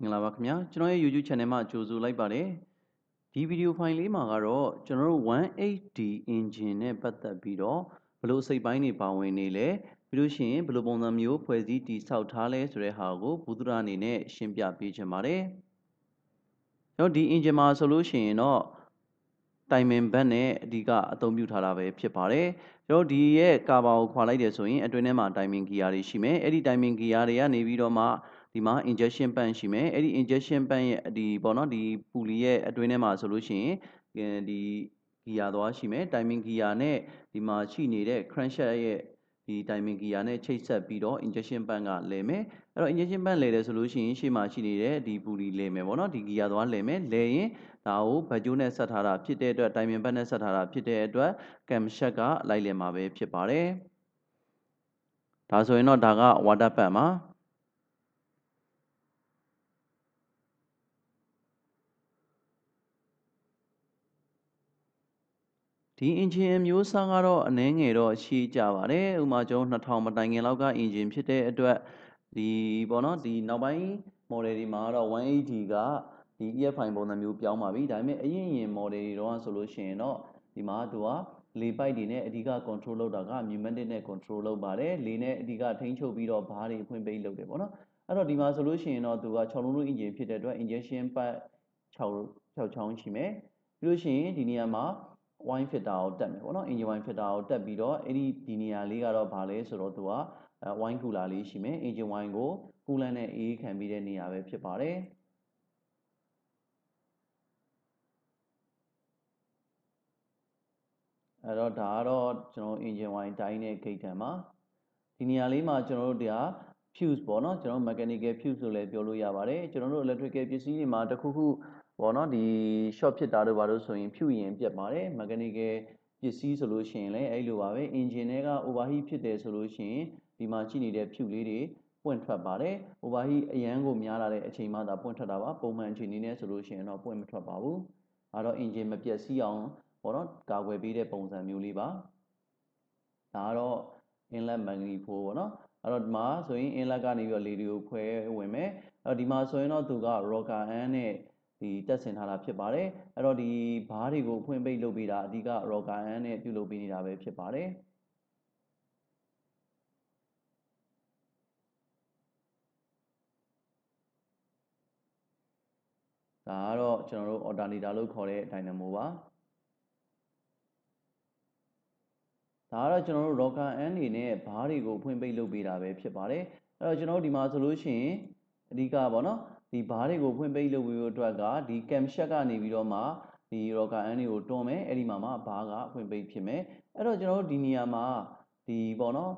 မင်္ဂလာပါခင်ဗျာကျွန်တော်ရဲ့ YouTube channel မှာကြိုဆိုလိုက်ပါတယ်ဒီဗီဒီယိုဖိုင်လေးမှာကတော့ကျွန်တော်တို့ 1HD engine နဲ့ပတ်သက်ပြီးတော့ဘယ်လိုအစိတ်ပိုင်းတွေပါဝင်နေလဲပြီးလို့ရှိရင်ဘယ်လိုပုံစံမျိုးဖွဲ့စည်းတည်ဆောက်ထားလဲဆိုတဲ့ဟာကိုဘုဒ္ဓရာအနေနဲ့ရှင်းပြပေးချင်ပါတယ်ကျွန်တော်ဒီ engine မှာဆိုလို့ရှိရင်တော့တိုင်မင်ဘတ်နဲ့အဓိကအသုံးပြုထားတာပဲဖြစ်ပါတယ်ကျွန်တော်ဒီရဲ့ကာဘာကိုခွာလိုက်တယ်ဆိုရင်အတွင်းထဲမှာတိုင်မင်ဂီယာတွေရှိမယ်အဲ့ဒီတိုင်မင်ဂီယာတွေကနေပြီးတော့မှဒီမှာ injection pan ရှိမယ်အဲ့ဒီ injection pan ရဲ့ဒီပေါ့နော်ဒီပူလီရဲ့အတွင်းထဲမှာဆိုလို့ရှိရင်ဒီဂီယာသွားရှိမယ်တိုင်မင်ဂီယာနဲ့ဒီမှာရှိနေတဲ့ crankshaft ရဲ့ဒီတိုင်မင်ဂီယာနဲ့ချိတ်ဆက်ပြီးတော့ injection pan ကလဲမယ်အဲ့တော့ injection pan လဲတယ်ဆိုလို့ရှိရင်ရှေ့မှာရှိနေတဲ့ဒီပူလီလဲမယ်ပေါ့နော်ဒီဂီယာသွားလဲမယ်လဲရင်ဒါကိုဘတ်ဂျိုးနဲ့ဆက်ထားတာဖြစ်တဲ့အတွက်တိုင်မင်ဘတ်နဲ့ဆက်ထားတာဖြစ်တဲ့အတွက်ကမ်ရှက်ကလိုက်လည်မှာပဲဖြစ်ပါတယ်ဒါဆိုရင်တော့ဒါကဝါတာပတ်မှာဒီ engine အမျိုးအစားကတော့အနည်းငယ်တော့ရှိကြပါတယ်ဥပမာကျွန်တော်2000မတိုင်ခင်လောက်က engine ဖြစ်တဲ့အတွက်ဒီပေါ့နော်ဒီနောက်ပိုင်း model တွေမှာတော့ 180ကဒီ EF5 ပုံစံမျိုးပြောင်းပါပြီဒါပေမဲ့အရင် model တွေတော့ဆိုလို့ရှိရင်တော့ဒီမှာသူကလေပိုက်တွေနဲ့အဓိက control လုပ်တာက pneumatic နဲ့ control လုပ်ပါတယ်လေနဲ့အဓိကထိန်းချုပ်ပြီးတော့ဘားတွေဖွင့်ပိတ်လုပ်တယ်ပေါ့နော်အဲ့တော့ဒီမှာဆိုလို့ရှိရင်တော့သူက6လုံးလုံး engine ဖြစ်တဲ့အတွက် injection part 6ချောင်းရှိမယ်ပြီးလို့ရှိရင်ဒီနေရာမှာwine filter ကိုတက်မယ်ပေါ့နော် engine wine filter ကိုတက်ပြီးတော့အဲ့ဒီနေရာလေးကတော့ဘာလဲဆိုတော့သူကwine cooler လေးရှိမယ် engine wine ကို coolant နဲ့အေးခံပြီးတဲ့နေရာပဲဖြစ်ပါတယ်အဲ့တော့ဒါကတော့ကျွန်တော် engine wine တိုင်းတဲ့ gate တံမှာဒီနေရာလေးမှာကျွန်တော်တို့ဒါ fuse ပေါ့နော်ကျွန်တော် mechanical fuse လို့လည်းပြောလို့ရပါတယ်ကျွန်တော်တို့ electrical ပစ္စည်းတွေမှာတစ်ခုခုပေါ့နော်ဒီ short ဖြစ်တာတို့ဘာလို့ဆိုရင်ဖြူရင်ပြတ်ပါတယ် mechanical ပစ္စည်းဆိုလို့ရှိရင်လည်းအဲ့လိုပါပဲ engine တွေက overheat ဖြစ်တယ်ဆိုလို့ရှိရင်ဒီမှာရှိနေတဲ့ဖြူလေးတွေပွင့်ထွက်ပါတယ် overheat အရန်ကိုများလာတဲ့အချိန်မှသာပွင့်ထွက်တာပါပုံမှန်အခြေအနေနဲ့ဆိုလို့ရှိရင်တော့ပွင့်မထွက်ပါဘူးဒါတော့ engine မပျက်စီးအောင်ပေါ့နော်ကာကွယ်ပေးတဲ့ပုံစံမျိုးလေးပါဒါကတော့ inlet manifold ပေါ့နော်အဲ့တော့ဒီမှာဆိုရင် inlet ကနေပြီးတော့လေတွေကိုခွဲဝင်မယ်အဲ့တော့ဒီမှာဆိုရင်တော့သူက rocker arm နဲ့ဒီတက်ဆင်ထားတာဖြစ်ပါတယ်အဲ့တော့ဒီဘားတွေကိုဖွင့်ပိတ်လုပ်ပေးတာအဓိက rocker arm နဲ့ပြုလုပ်ပေးနေတာပဲဖြစ်ပါတယ်ဒါကတော့ကျွန်တော်တို့ alternator လို့ခေါ်တဲ့ dynamo ပါဒါကတော့ကျွန်တော်တို့ rocker arm တွေနဲ့ဘားတွေကိုဖွင့်ပိတ်လုပ်ပေးတာပဲဖြစ်ပါတယ်အဲ့တော့ကျွန်တော်တို့ဒီမှာဆိုလို့ရှိရင်အဓိကပေါ့နော်ဒီဘားတွေကိုဖွင့်ပိတ်လုပ်ပေးဖို့အတွက်ကဒီ cam shaft ကနေပြီးတော့မှဒီ rocker arm တွေကိုတွန်းမယ်အဲ့ဒီမှာမှဘားကဖွင့်ပိတ်ဖြစ်မယ်အဲ့တော့ကျွန်တော်တို့ဒီနေရာမှာဒီပေါ့နော်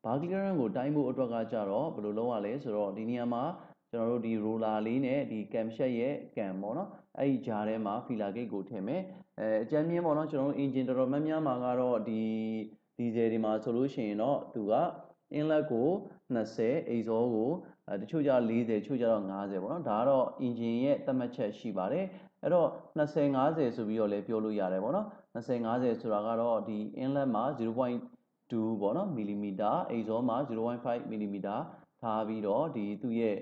ဘား clearance ကိုတိုင်းဖို့အတွက်ကကြတော့ဘယ်လိုလုပ်ရလဲဆိုတော့ဒီနေရာမှာကျွန်တော်တို့ဒီ roller လေးနဲ့ဒီ cam shaft ရဲ့ cam ပေါ့နော်အဲ့ဒီကြားထဲမှာ feeler gauge ကိုထည့်မယ်အကြမ်းမြင်ပေါ့နော်ကျွန်တော်တို့ engine တော်တော်များများမှာကတော့ဒီဒီဇယ်တွေမှာဆိုလို့ရှိရင်တော့သူက inlet ကို20 exhaust ကိုတချို့ကြ40တချို့ကြတော့50ပေါ့နော်ဒါကတော့ engine ရဲ့သတ်မှတ်ချက်ရှိပါတယ်အဲ့တော့20 50ဆိုပြီးတော့လည်းပြောလို့ရတယ်ပေါ့နော်20 50ဆိုတာကတော့ဒီ inlet မှာ 0.2 ပေါ့နော် mm exhaust မှာ 0.5 mm ထားပြီးတော့ဒီသူ့ရဲ့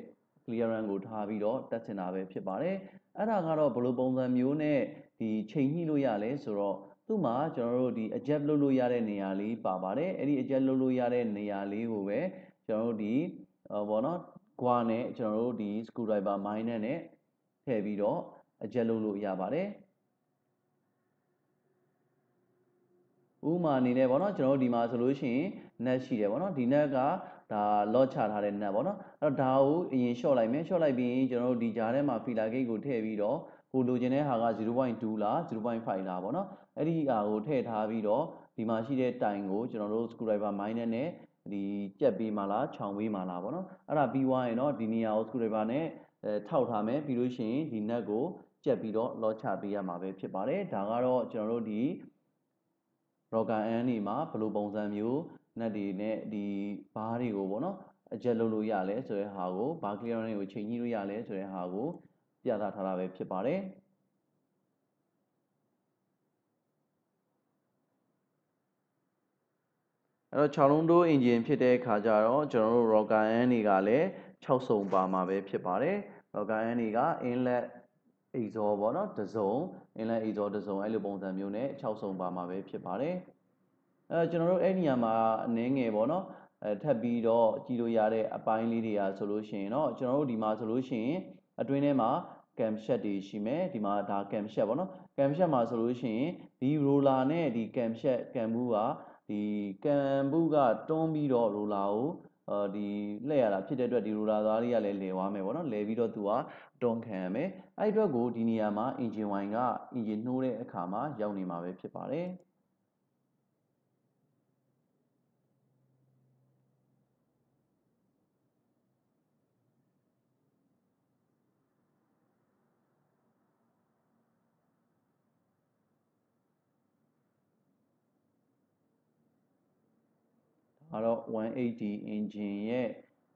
clearance ကိုထားပြီးတော့တက်ချင်တာပဲဖြစ်ပါတယ်အဲ့ဒါကတော့ဘယ်လိုပုံစံမျိုးနဲ့ဒီချိန်ညှိလို့ရလဲဆိုတော့သူ့မှာကျွန်တော်တို့ဒီ adjust လုပ်လို့ရတဲ့နေရာလေးပါပါတယ်အဲ့ဒီ adjust လုပ်လို့ရတဲ့နေရာလေးကိုပဲကျွန်တော်တို့ဒီဘောနော်ဂွာနဲ့ကျွန်တော်တို့ဒီ screwdriver မိုင်းနဲ့ထည့်ပြီးတော့ adjust လုပ်လို့ရပါတယ်ဥမာအနေနဲ့ပေါ့နော်ကျွန်တော်တို့ဒီမှာဆိုလို့ရှိရင် net ရှိတယ်ပေါ့နော်ဒီ net ကဒါ lock ချထားတဲ့ net ပေါ့နော်အဲ့တော့ဒါကိုအရင် short လိုက်မယ် short လိုက်ပြီးရင်ကျွန်တော်တို့ဒီကြားထဲမှာ feeler gauge ကိုထည့်ပြီးတော့ကိုလိုချင်တဲ့ဟာက 0.2 လား 0.5 လားပေါ့နော်အဲ့ဒီဟာကိုထည့်ထားပြီးတော့ဒီမှာရှိတဲ့တိုင်ကိုကျွန်တော်တို့ screwdriver မိုင်းနဲ့ဒီကြက်ပေးမှလားခြောင်ပေးမှလားပေါ့နော်အဲ့ဒါပြီးသွားရင်တော့ဒီနေရာကို screwdriver နဲ့ထောက်ထားမယ်ပြီးလို့ရှိရင်ဒီ net ကိုကြက်ပြီးတော့ lock ချပေးရမှာပဲဖြစ်ပါတယ်ဒါကတော့ကျွန်တော်တို့ဒီrocker arm တွေမှာဘယ်လိုပုံစံမျိုးနက်တွေနဲ့ဒီဘားတွေကိုပေါ့နော်adjust လုပ်လို့ရလဲဆိုတဲ့ဟာကိုဘား clearance ကိုချိန်ညှိလို့ရလဲဆိုတဲ့ဟာကိုပြသထားတာပဲဖြစ်ပါတယ်အဲ့တော့6လုံးတိုး engine ဖြစ်တဲ့အခါကျတော့ကျွန်တော်တို့ rocker arm တွေကလည်း6စုံပါမှာပဲဖြစ်ပါတယ် rocker end တွေက inlet exhaust ပေါ့နော်တစ်စုံ inlet exhaust တစ်စုံအဲ့လိုပုံစံမျိုးနဲ့6စုံပါမှာပဲဖြစ်ပါတယ်ကျွန်တော်တို့အဲ့နေရာမှာအနည်းငယ်ပေါ့နော်ထပ်ပြီးတော့ကြည့်လို့ရတဲ့အပိုင်းလေးတွေကဆိုလို့ရှိရင်เนาะကျွန်တော်တို့ဒီမှာဆိုလို့ရှိရင်အတွင်းထဲမှာ cam shed တွေရှိမယ်ဒီမှာဒါ cam shed ပေါ့နော် cam shed မှာဆိုလို့ရှိရင်ဒီ roller နဲ့ဒီ cam shed cam ဘူးကဒီ cam ဘူးကတွန်းပြီးတော့ roller ကိုဒီလှည့်ရတာဖြစ်တဲ့အတွက်ဒီ roller သားလေးကလည်းလဲသွားမယ်ပေါ့နော်လဲပြီးတော့သူကတွန်းခံရမယ်အဲ့အတွက်ကိုဒီနေရာမှာ engine wine က engine နှိုးတဲ့အခါမှာရောက်နေမှာပဲဖြစ်ပါတယ်ဒါတော့180 engine ရဲ့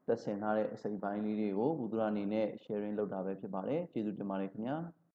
သက်ဆင်ထားတဲ့အစိပ်ပိုင်းလေးတွေကိုဘုသူရအနေနဲ့ sharing လုပ်တာပဲဖြစ်ပါတယ်ကျေးဇူးတင်ပါတယ်ခင်ဗျာ